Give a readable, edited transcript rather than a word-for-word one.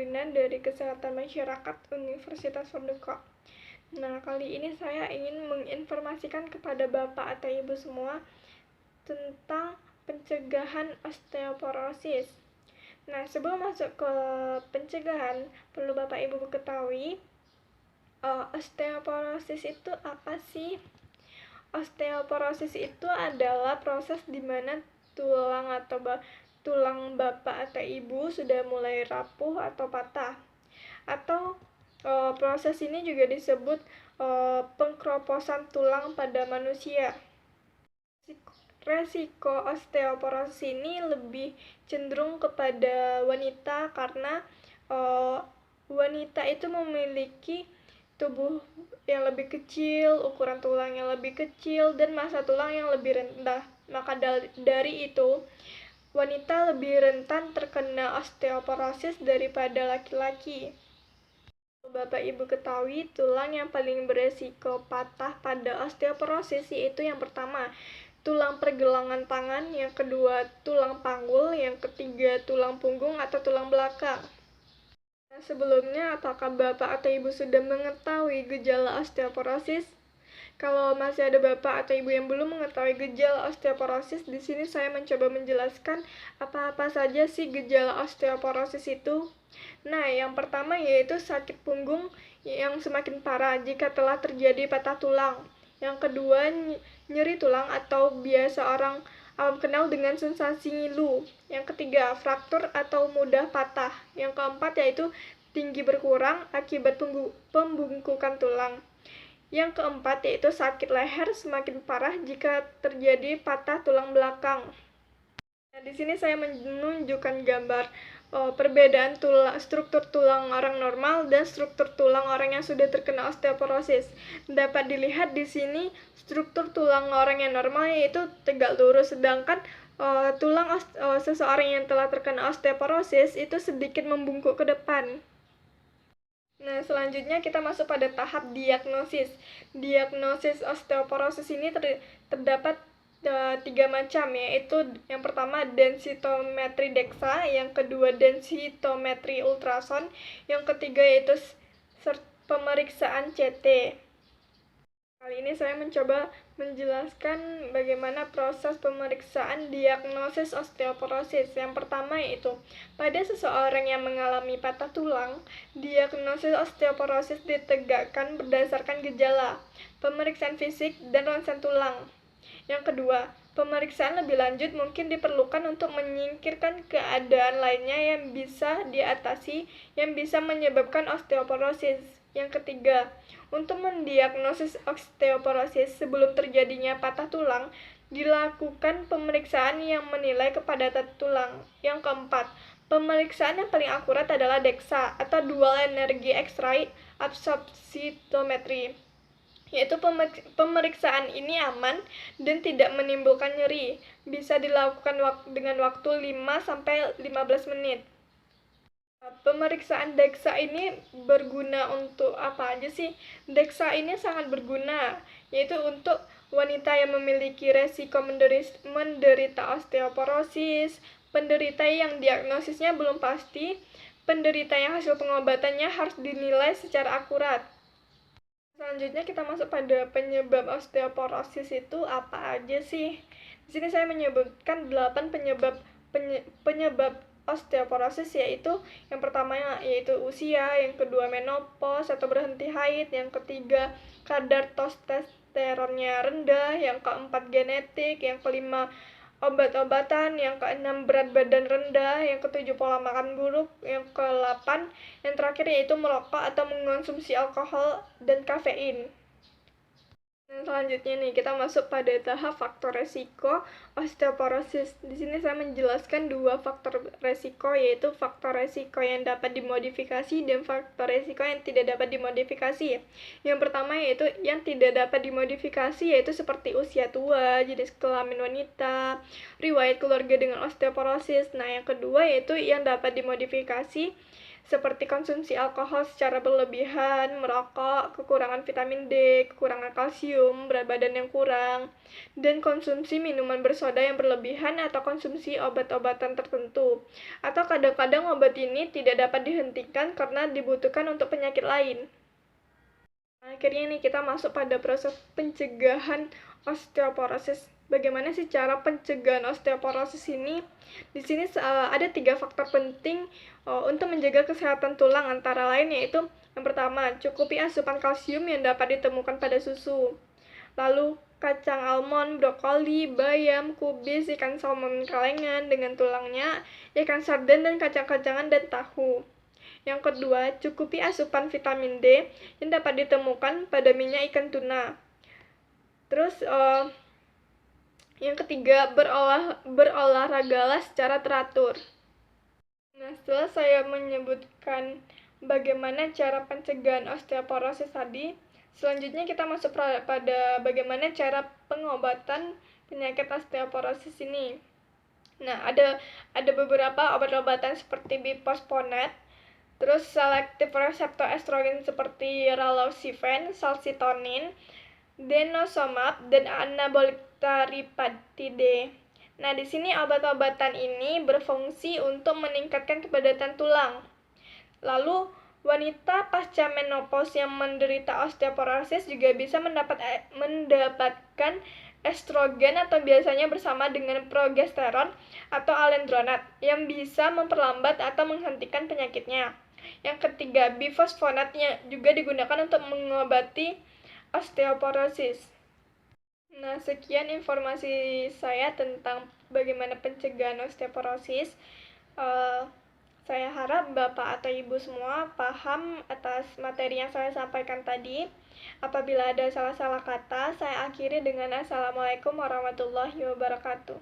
Katrina dari Kesehatan Masyarakat Universitas Merdeka. Nah, kali ini saya ingin menginformasikan kepada Bapak atau Ibu semua tentang pencegahan osteoporosis. Nah, sebelum masuk ke pencegahan, perlu Bapak Ibu ketahui, osteoporosis itu apa sih? Osteoporosis itu adalah proses di mana tulang bapak atau ibu sudah mulai rapuh atau patah. Atau proses ini juga disebut pengkroposan tulang pada manusia. Resiko osteoporosis ini lebih cenderung kepada wanita karena wanita itu memiliki tubuh yang lebih kecil, ukuran tulang yang lebih kecil, dan massa tulang yang lebih rendah. Maka dari itu, wanita lebih rentan terkena osteoporosis daripada laki-laki. Bapak Ibu ketahui, tulang yang paling beresiko patah pada osteoporosis yaitu yang pertama, tulang pergelangan tangan, yang kedua, tulang panggul, yang ketiga, tulang punggung atau tulang belakang. Sebelumnya, apakah Bapak atau Ibu sudah mengetahui gejala osteoporosis? Kalau masih ada Bapak atau Ibu yang belum mengetahui gejala osteoporosis, di sini saya mencoba menjelaskan apa-apa saja sih gejala osteoporosis itu. Nah, yang pertama yaitu sakit punggung yang semakin parah jika telah terjadi patah tulang. Yang kedua, nyeri tulang atau biasa orang awam kenal dengan sensasi ngilu. Yang ketiga, fraktur atau mudah patah. Yang keempat yaitu tinggi berkurang akibat pembungkukan tulang. Yang keempat yaitu sakit leher semakin parah jika terjadi patah tulang belakang. Nah, di sini saya menunjukkan gambar perbedaan struktur tulang orang normal dan struktur tulang orang yang sudah terkena osteoporosis. Dapat dilihat di sini struktur tulang orang yang normal yaitu tegak lurus, sedangkan tulang seseorang yang telah terkena osteoporosis itu sedikit membungkuk ke depan. Nah, selanjutnya kita masuk pada tahap diagnosis. Diagnosis osteoporosis ini terdapat 3 macam, yaitu yang pertama densitometri DEXA, yang kedua densitometri ultrasound, yang ketiga yaitu pemeriksaan CT. Kali ini saya mencoba menjelaskan bagaimana proses pemeriksaan diagnosis osteoporosis. Yang pertama yaitu, pada seseorang yang mengalami patah tulang, diagnosis osteoporosis ditegakkan berdasarkan gejala, pemeriksaan fisik, dan ronsen tulang. Yang kedua, pemeriksaan lebih lanjut mungkin diperlukan untuk menyingkirkan keadaan lainnya yang bisa diatasi yang bisa menyebabkan osteoporosis. Yang ketiga, untuk mendiagnosis osteoporosis sebelum terjadinya patah tulang, dilakukan pemeriksaan yang menilai kepadatan tulang. Yang keempat, pemeriksaan yang paling akurat adalah DEXA atau Dual Energy X-ray Absorptiometry, yaitu pemeriksaan ini aman dan tidak menimbulkan nyeri. Bisa dilakukan dengan waktu 5-15 menit. Pemeriksaan DEXA ini berguna untuk apa aja sih? DEXA ini sangat berguna, yaitu untuk wanita yang memiliki resiko menderita osteoporosis, penderita yang diagnosisnya belum pasti, penderita yang hasil pengobatannya harus dinilai secara akurat. Selanjutnya kita masuk pada penyebab osteoporosis itu apa aja sih? Di sini saya menyebutkan 8 penyebab osteoporosis, yaitu yang pertama yaitu usia, yang kedua menopause atau berhenti haid, yang ketiga kadar testosteronnya rendah, yang keempat genetik, yang kelima obat-obatan, yang keenam berat badan rendah, yang ketujuh pola makan buruk, yang ke-8 yang terakhir yaitu merokok atau mengonsumsi alkohol dan kafein. Dan selanjutnya nih, kita masuk pada tahap faktor resiko osteoporosis. Di sini saya menjelaskan 2 faktor resiko, yaitu faktor resiko yang dapat dimodifikasi dan faktor resiko yang tidak dapat dimodifikasi. Yang pertama yaitu yang tidak dapat dimodifikasi, yaitu seperti usia tua, jenis kelamin wanita, riwayat keluarga dengan osteoporosis. Nah, yang kedua yaitu yang dapat dimodifikasi, seperti konsumsi alkohol secara berlebihan, merokok, kekurangan vitamin D, kekurangan kalsium, berat badan yang kurang, dan konsumsi minuman bersoda yang berlebihan atau konsumsi obat-obatan tertentu. Atau kadang-kadang obat ini tidak dapat dihentikan karena dibutuhkan untuk penyakit lain. Akhirnya nih kita masuk pada proses pencegahan osteoporosis. Bagaimana sih cara pencegahan osteoporosis ini? Di sini ada 3 faktor penting untuk menjaga kesehatan tulang, antara lain yaitu yang pertama, cukupi asupan kalsium yang dapat ditemukan pada susu. Lalu kacang almond, brokoli, bayam, kubis, ikan salmon kalengan dengan tulangnya, ikan sarden dan kacang-kacangan dan tahu. Yang kedua, cukupi asupan vitamin D yang dapat ditemukan pada minyak ikan tuna. Terus yang ketiga, berolahragalah secara teratur. Nah, setelah saya menyebutkan bagaimana cara pencegahan osteoporosis tadi, selanjutnya kita masuk pada bagaimana cara pengobatan penyakit osteoporosis ini. Nah, ada beberapa obat-obatan seperti bisphosphonates, terus selektif reseptor estrogen seperti raloxifene, calcitonin, denosumab, dan anabolik teriparatide. Nah, di sini obat-obatan ini berfungsi untuk meningkatkan kepadatan tulang. Lalu, wanita pasca menopause yang menderita osteoporosis juga bisa mendapatkan estrogen atau biasanya bersama dengan progesteron atau alendronat yang bisa memperlambat atau menghentikan penyakitnya. Yang ketiga, bifosfonat yang juga digunakan untuk mengobati osteoporosis. Nah, sekian informasi saya tentang bagaimana pencegahan osteoporosis. Saya harap Bapak atau Ibu semua paham atas materi yang saya sampaikan tadi. Apabila ada salah-salah kata, saya akhiri dengan Assalamualaikum warahmatullahi wabarakatuh.